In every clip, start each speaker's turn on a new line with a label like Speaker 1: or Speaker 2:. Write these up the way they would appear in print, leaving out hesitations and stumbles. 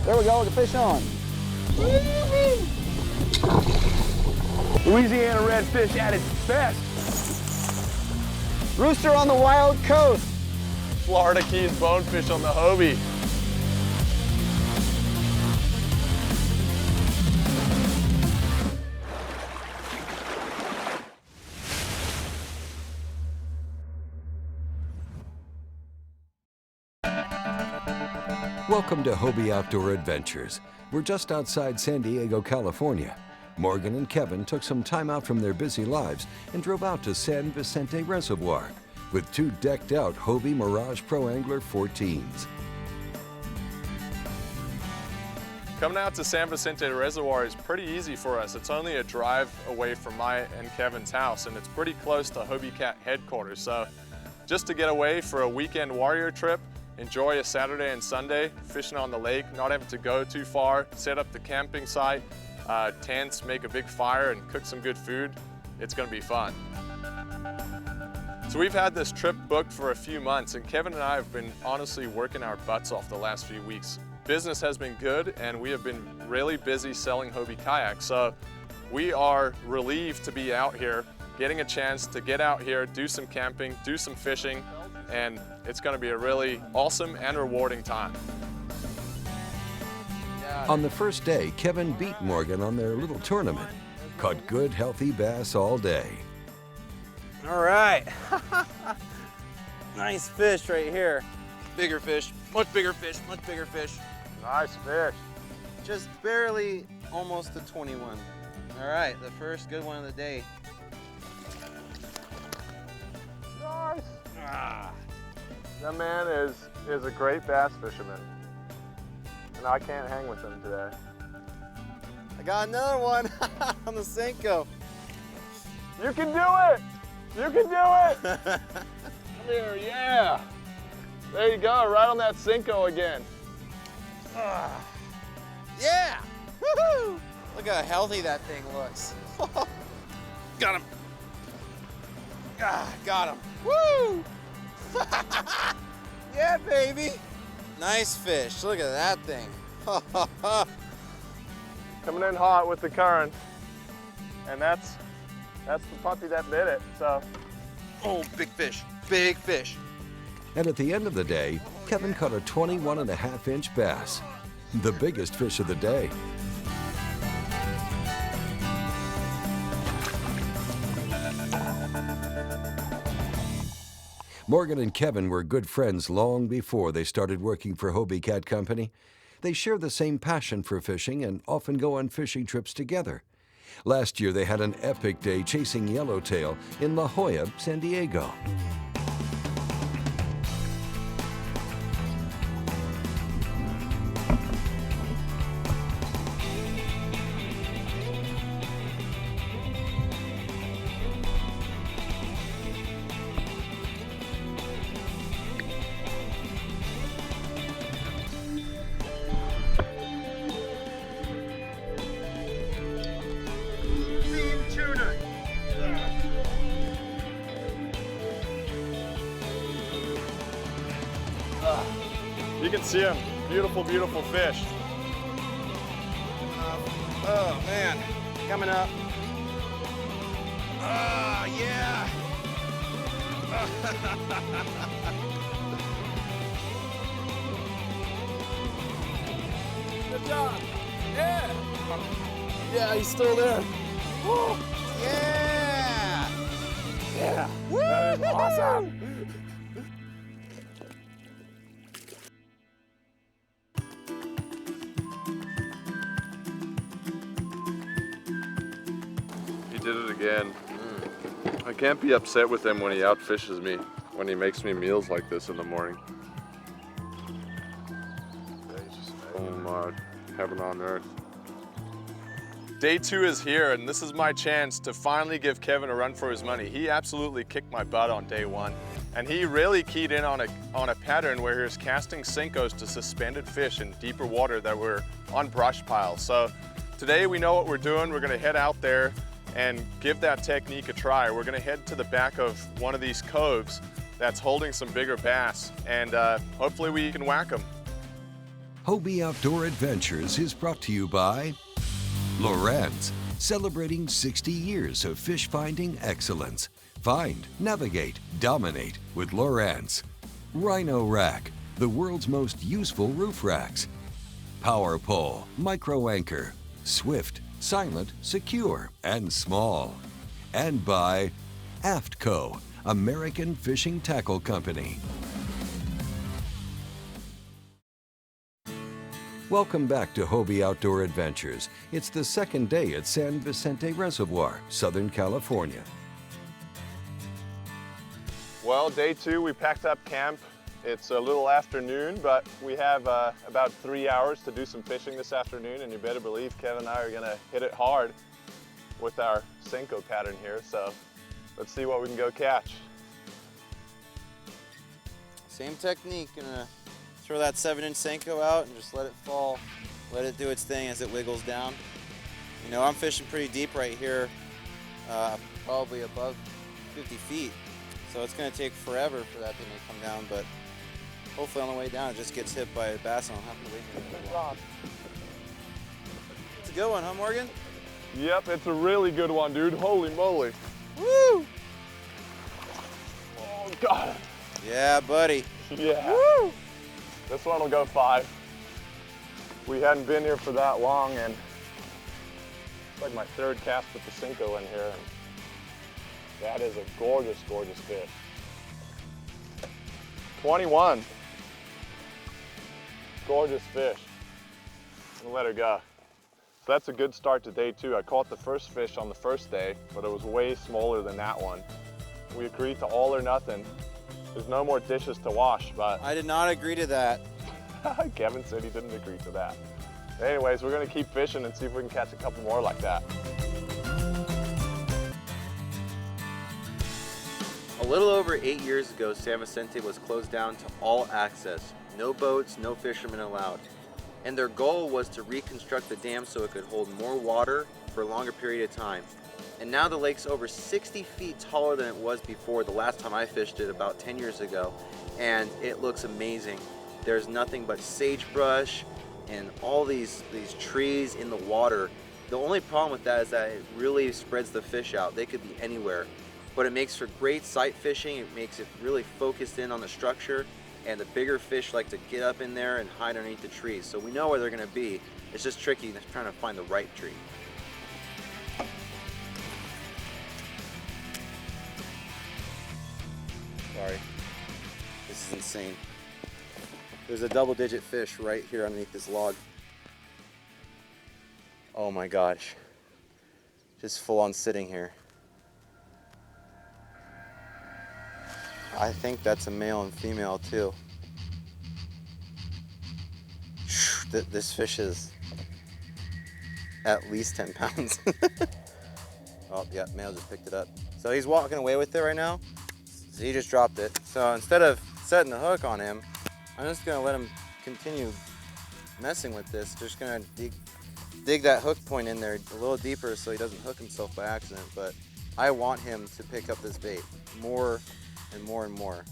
Speaker 1: There we go, the fish on.
Speaker 2: Louisiana redfish at its best.
Speaker 1: Rooster on the wild coast.
Speaker 2: Florida Keys bonefish on the Hobie.
Speaker 3: Welcome to Hobie Outdoor Adventures. We're just outside San Diego, California. Morgan and Kevin took some time out from their busy lives and drove out to San Vicente Reservoir with two decked-out Hobie Mirage Pro Angler 14s.
Speaker 2: Coming out to San Vicente Reservoir is pretty easy for us. It's only a drive away from my and Kevin's house, and it's pretty close to Hobie Cat headquarters. So just to get away for a weekend warrior trip, enjoy a Saturday and Sunday fishing on the lake, not having to go too far, set up the camping site, tents, make a big fire and cook some good food. It's gonna be fun. So we've had this trip booked for a few months, and Kevin and I have been honestly working our butts off the last few weeks. Business has been good, and we have been really busy selling Hobie Kayaks. So we are relieved to be out here, getting a chance to get out here, do some camping, do some fishing, and it's going to be a really awesome and rewarding time.
Speaker 3: On the first day, Kevin beat Morgan on their little tournament. Caught good, healthy bass all day.
Speaker 4: All right. Nice fish right here. Bigger fish, much bigger fish, much bigger fish.
Speaker 2: Nice fish.
Speaker 4: Just barely almost a 21. All right, the first good one of the day.
Speaker 2: Nice.
Speaker 4: Ah.
Speaker 2: That man is a great bass fisherman, and I can't hang with him today.
Speaker 4: I got another one on the Senko.
Speaker 2: You can do it! You can do it! Come here, yeah! There you go, right on that Senko again.
Speaker 4: Yeah! Woohoo! Look how healthy that thing looks. Got him. Got him. Woo! Yeah, baby. Nice fish. Look at that thing.
Speaker 2: Coming in hot with the current, and that's the puppy that bit it. So,
Speaker 4: Oh, big fish. Big fish.
Speaker 3: And at the end of the day, Kevin caught a 21.5-inch bass, the biggest fish of the day. Morgan and Kevin were good friends long before they started working for Hobie Cat Company. They share the same passion for fishing and often go on fishing trips together. Last year, they had an epic day chasing yellowtail in La Jolla, San Diego.
Speaker 2: you can see them. Beautiful, beautiful fish.
Speaker 4: Oh, man. Coming up. Ah, yeah.
Speaker 2: Good job. Yeah. Yeah, he's still there. Woo.
Speaker 4: Yeah.
Speaker 2: Yeah. That is awesome. He did it again. I can't be upset with him when he outfishes me, when he makes me meals like this in the morning. Oh my, heaven on earth. Day 2 is here, and this is my chance to finally give Kevin a run for his money. He absolutely kicked my butt on day 1, and he really keyed in on a pattern where he was casting Senkos to suspended fish in deeper water that were on brush piles. So today we know what we're doing. We're gonna head out there and give that technique a try. We're gonna head to the back of one of these coves that's holding some bigger bass, and hopefully we can whack them.
Speaker 3: Hobie Outdoor Adventures is brought to you by Lowrance, celebrating 60 years of fish finding excellence. Find, navigate, dominate with Lowrance. Rhino Rack, the world's most useful roof racks. Power Pole, Micro Anchor, swift, silent, secure, and small. And by AFTCO, American Fishing Tackle Company. Welcome back to Hobie Outdoor Adventures. It's the second day at San Vicente Reservoir, Southern California.
Speaker 2: Well, day 2, we packed up camp. It's a little afternoon, but we have about 3 hours to do some fishing this afternoon, and you better believe Kevin and I are gonna hit it hard with our Senko pattern here, so let's see what we can go catch.
Speaker 4: Same technique, gonna throw that 7-inch Senko out and just let it fall. Let it do its thing as it wiggles down. You know, I'm fishing pretty deep right here, probably above 50 feet. So it's gonna take forever for that thing to come down, but hopefully on the way down it just gets hit by a bass and I'll have to wait for it to drop. It's a good one, huh, Morgan?
Speaker 2: Yep, it's a really good one, dude. Holy moly.
Speaker 4: Woo!
Speaker 2: Oh, God.
Speaker 4: Yeah, buddy.
Speaker 2: Yeah.
Speaker 4: Woo!
Speaker 2: This one will go 5. We hadn't been here for that long, and it's like my 3rd cast with the Senko in here. And that is a gorgeous, gorgeous fish. 21. Gorgeous fish. I'm gonna let her go. So that's a good start to day 2. I caught the first fish on the first day, but it was way smaller than that one. We agreed to all or nothing. There's no more dishes to wash, but
Speaker 4: I did not agree to that.
Speaker 2: Kevin said he didn't agree to that. Anyways, we're gonna keep fishing and see if we can catch a couple more like that.
Speaker 5: A little over 8 years ago, San Vicente was closed down to all access. No boats, no fishermen allowed. And their goal was to reconstruct the dam so it could hold more water for a longer period of time. And now the lake's over 60 feet taller than it was before the last time I fished it about 10 years ago. And it looks amazing. There's nothing but sagebrush and all these trees in the water. The only problem with that is that it really spreads the fish out. They could be anywhere. But it makes for great sight fishing. It makes it really focused in on the structure, and the bigger fish like to get up in there and hide underneath the trees. So we know where they're gonna be. It's just tricky trying to find the right tree.
Speaker 4: Sorry. This is insane. There's a double-digit fish right here underneath this log. Oh my gosh. Just full on sitting here. I think that's a male and female too. This fish is at least 10 pounds. Oh yeah, male just picked it up. So he's walking away with it right now. So he just dropped it. So instead of setting the hook on him, I'm just gonna let him continue messing with this. Just gonna dig that hook point in there a little deeper so he doesn't hook himself by accident. But I want him to pick up this bait more and more and more,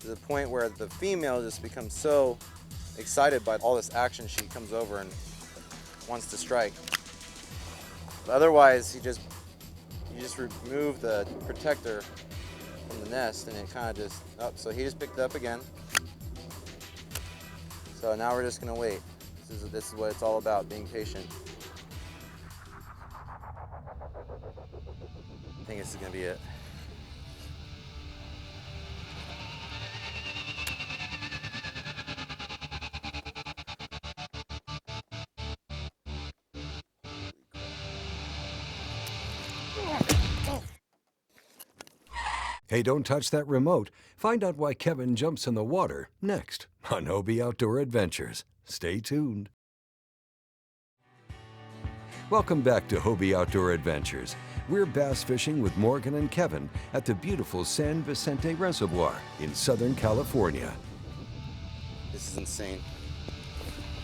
Speaker 4: to the point where the female just becomes so excited by all this action she comes over and wants to strike. But otherwise, you just remove the protector from the nest and it kind of just so he just picked it up again. So now we're just gonna wait. This is what it's all about, being patient. I think this is gonna be it.
Speaker 3: Hey, don't touch that remote. Find out why Kevin jumps in the water next on Hobie Outdoor Adventures. Stay tuned. Welcome back to Hobie Outdoor Adventures. We're bass fishing with Morgan and Kevin at the beautiful San Vicente Reservoir in Southern California.
Speaker 4: This is insane.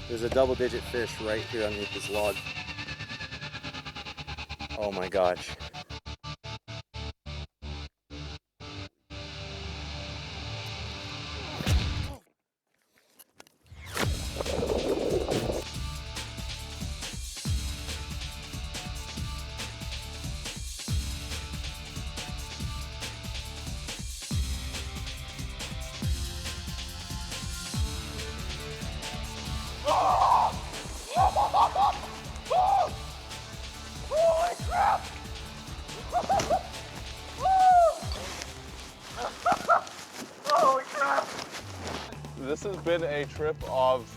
Speaker 4: There's a double-digit fish right here underneath this log. Oh my gosh.
Speaker 2: been a trip of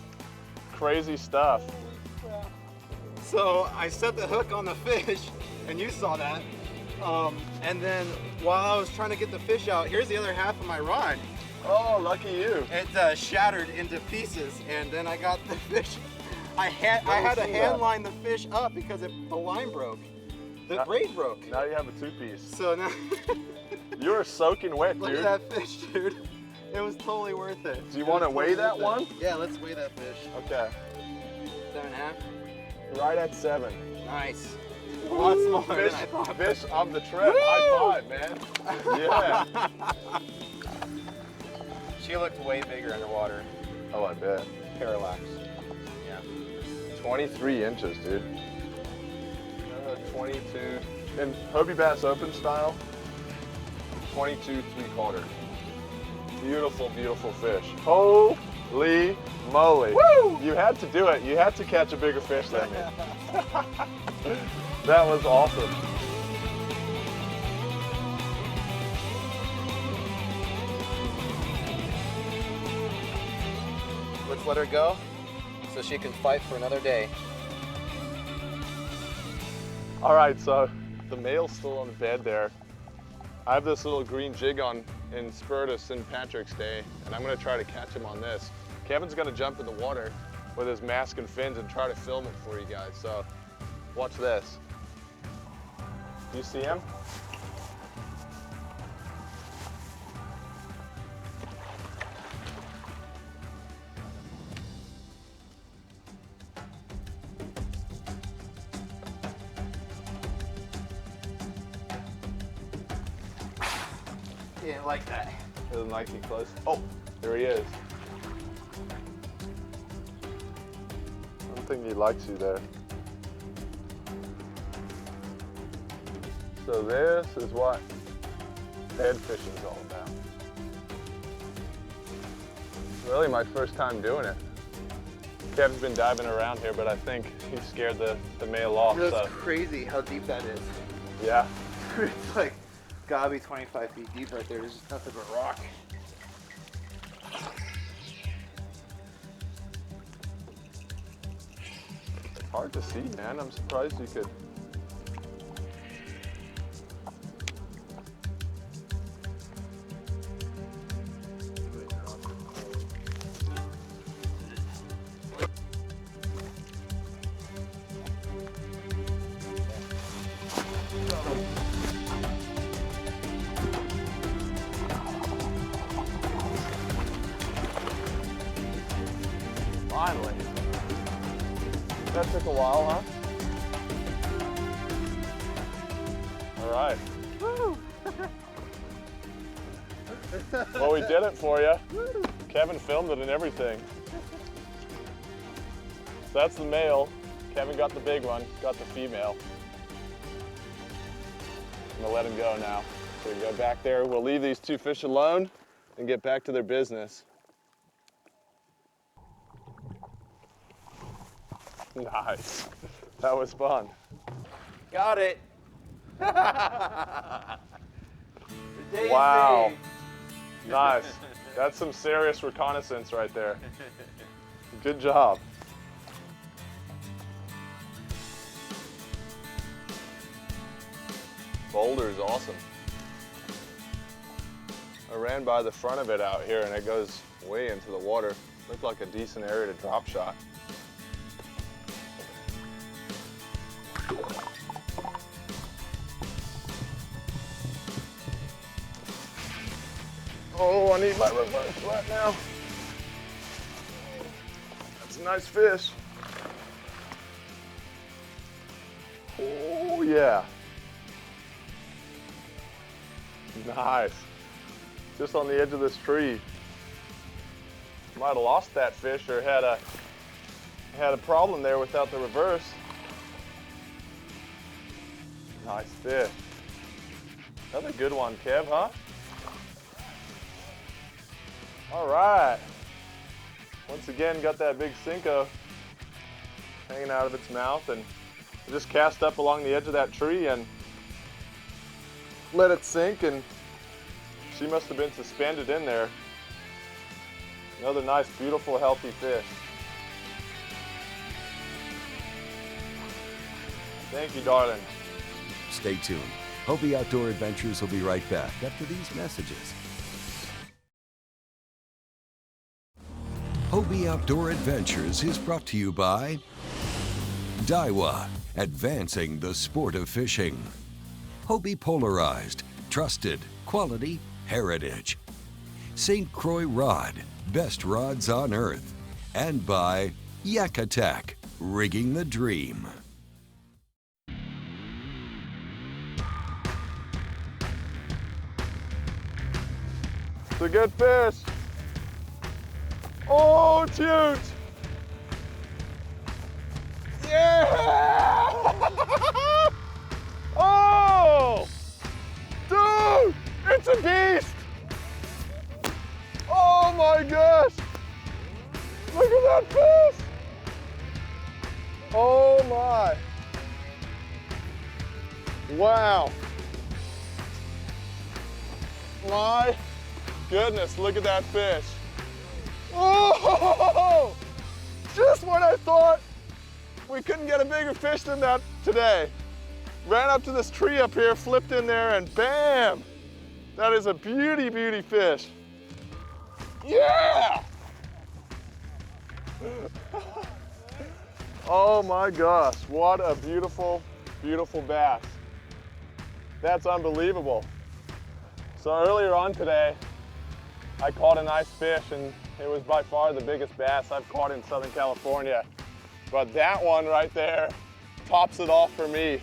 Speaker 2: crazy stuff.
Speaker 5: So I set the hook on the fish, and you saw that. And then while I was trying to get the fish out, here's the other half of my rod.
Speaker 2: Oh, lucky you.
Speaker 5: It shattered into pieces, and then I got the fish. I had to hand line the fish up because the line broke. The braid broke.
Speaker 2: Now you have a two-piece.
Speaker 5: So now
Speaker 2: You were soaking wet,
Speaker 5: look
Speaker 2: dude.
Speaker 5: at that fish, dude. It was totally worth it.
Speaker 2: Do you want to weigh that one?
Speaker 5: Yeah, let's weigh that fish.
Speaker 2: Okay.
Speaker 5: 7.5.
Speaker 2: Right at 7.
Speaker 5: Nice. A lot smaller
Speaker 2: Fish,
Speaker 5: than I thought.
Speaker 2: fish of the trip. High five, man. Yeah.
Speaker 5: She looked way bigger underwater.
Speaker 2: Oh, I bet.
Speaker 5: Parallax. Yeah.
Speaker 2: 23 inches, dude. 22. In Hobie Bass Open style, 22 3/4. Beautiful, beautiful fish. Holy moly. Woo! You had to do it. You had to catch a bigger fish than me. That was awesome.
Speaker 5: Let's let her go so she can fight for another day.
Speaker 2: All right, so the male's still on the bed there. I have this little green jig on in spur to St. Patrick's Day, and I'm gonna try to catch him on this. Kevin's gonna jump in the water with his mask and fins and try to film it for you guys, so watch this. You see him?
Speaker 5: He didn't like that.
Speaker 2: Doesn't like you close. Oh, there he is. I don't think he likes you there. So this is what bed fishing is all about. Really my first time doing it. Kevin's been diving around here, but I think he scared the male off.
Speaker 5: That's
Speaker 2: So
Speaker 5: crazy how deep that is.
Speaker 2: yeah.
Speaker 5: It's like gotta be 25 feet deep right there. There's just nothing but rock.
Speaker 2: Hard to see, man. I'm surprised you could. Finally. That took a while, huh? All right.
Speaker 5: Woo!
Speaker 2: Well, we did it for you. Kevin filmed it and everything. So that's the male. Kevin got the big one, got the female. I'm gonna let him go now. So we go back there. We'll leave these two fish alone and get back to their business. Nice. That was fun.
Speaker 5: Got it.
Speaker 2: Wow. Nice. That's some serious reconnaissance right there. Good job. Boulder is awesome. I ran by the front of it out here and it goes way into the water. Looked like a decent area to drop shot. Oh, I need my reverse flat now. That's a nice fish. Oh, yeah. Nice. Just on the edge of this tree. Might have lost that fish or had a problem there without the reverse. Nice fish. Another good one, Kev, huh? All right. Once again, got that big Cinco hanging out of its mouth, and just cast up along the edge of that tree and let it sink, and she must have been suspended in there. Another nice, beautiful, healthy fish. Thank you, darling.
Speaker 3: Stay tuned. Hobie Outdoor Adventures will be right back after these messages. Hobie Outdoor Adventures is brought to you by Daiwa, advancing the sport of fishing. Hobie Polarized, trusted, quality, heritage. St. Croix Rod, best rods on earth. And by Yak Attack, rigging the dream.
Speaker 2: It's a good fish. Oh, it's huge. Yeah! Oh! Dude, it's a beast. Oh my gosh. Look at that fish. Oh my. Wow. My goodness, look at that fish. Oh! Just when I thought we couldn't get a bigger fish than that today. Ran up to this tree up here, flipped in there, and bam! That is a beauty, beauty fish. Yeah! Oh my gosh, what a beautiful, beautiful bass. That's unbelievable. So earlier on today, I caught a nice fish, and it was by far the biggest bass I've caught in Southern California. But that one right there tops it off for me.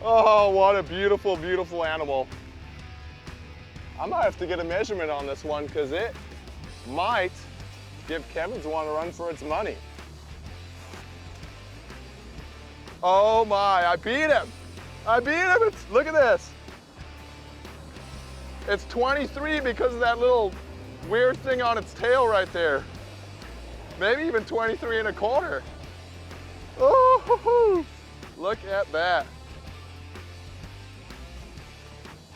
Speaker 2: Oh, what a beautiful, beautiful animal. I might have to get a measurement on this one because it might give Kevin's one a run for its money. Oh my, I beat him. I beat him. Look at this. It's 23 because of that little weird thing on its tail right there. Maybe even 23 and a quarter. Oh, look at that.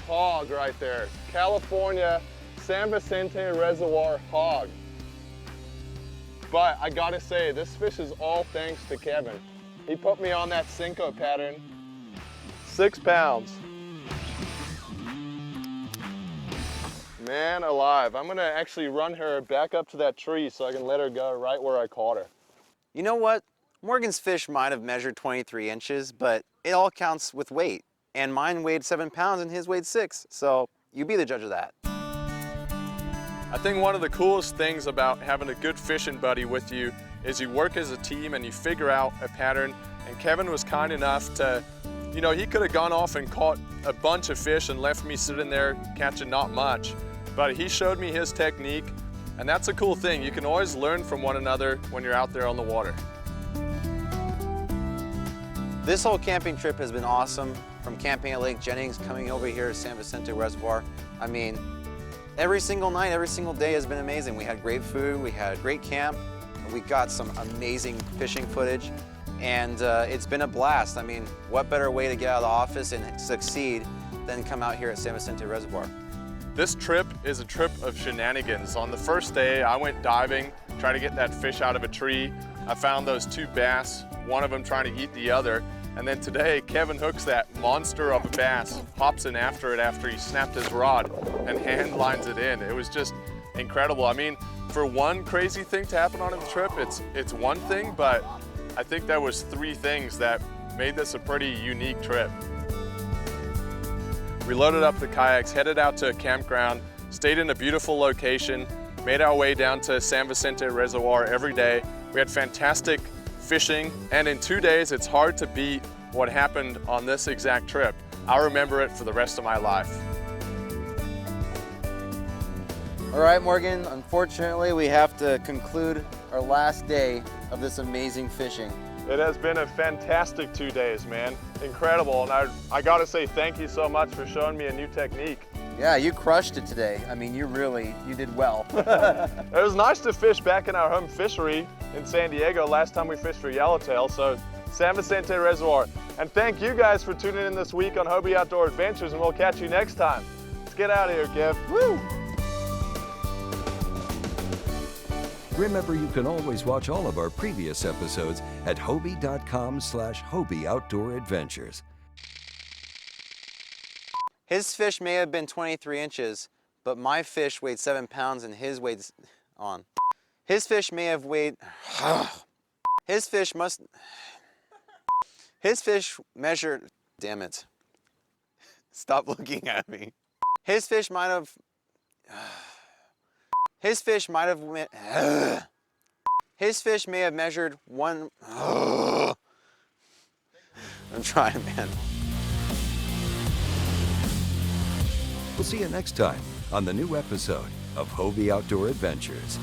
Speaker 2: Hog right there. California San Vicente Reservoir hog. But I gotta say, this fish is all thanks to Kevin. He put me on that Cinco pattern. 6 pounds. Man alive. I'm gonna actually run her back up to that tree so I can let her go right where I caught her.
Speaker 5: You know what? Morgan's fish might have measured 23 inches, but it all counts with weight. And mine weighed 7 pounds and his weighed 6. So you be the judge of that.
Speaker 2: I think one of the coolest things about having a good fishing buddy with you is you work as a team and you figure out a pattern. And Kevin was kind enough to, you know, he could have gone off and caught a bunch of fish and left me sitting there catching not much. But he showed me his technique, and that's a cool thing. You can always learn from one another when you're out there on the water.
Speaker 5: This whole camping trip has been awesome. From camping at Lake Jennings, coming over here to San Vicente Reservoir. I mean, every single night, every single day has been amazing. We had great food, we had a great camp, and we got some amazing fishing footage, and it's been a blast. I mean, what better way to get out of the office and succeed than come out here at San Vicente Reservoir?
Speaker 2: This trip is a trip of shenanigans. On the first day, I went diving, trying to get that fish out of a tree. I found those 2 bass, one of them trying to eat the other. And then today, Kevin hooks that monster of a bass, hops in after it after he snapped his rod, and hand lines it in. It was just incredible. I mean, for one crazy thing to happen on the trip, it's one thing, but I think there was 3 things that made this a pretty unique trip. We loaded up the kayaks, headed out to a campground, stayed in a beautiful location, made our way down to San Vicente Reservoir every day. We had fantastic fishing, and in 2 days, it's hard to beat what happened on this exact trip. I'll remember it for the rest of my life.
Speaker 5: All right, Morgan, unfortunately, we have to conclude our last day of this amazing fishing.
Speaker 2: It has been a fantastic 2 days, man. Incredible, and I gotta say thank you so much for showing me a new technique.
Speaker 5: Yeah, you crushed it today. I mean, you did well.
Speaker 2: It was nice to fish back in our home fishery in San Diego last time we fished for yellowtail, so San Vicente Reservoir. And thank you guys for tuning in this week on Hobie Outdoor Adventures, and we'll catch you next time. Let's get out of here, Kev. Woo!
Speaker 3: Remember, you can always watch all of our previous episodes at hobie.com/Hobie Outdoor Adventures.
Speaker 4: His fish may have been 23 inches, but my fish weighed 7 pounds and his weighed on. His fish may have weighed, his fish measured, damn it. Stop looking at me. His fish might have measured one, I'm trying, man.
Speaker 3: We'll see you next time on the new episode of Hobie Outdoor Adventures.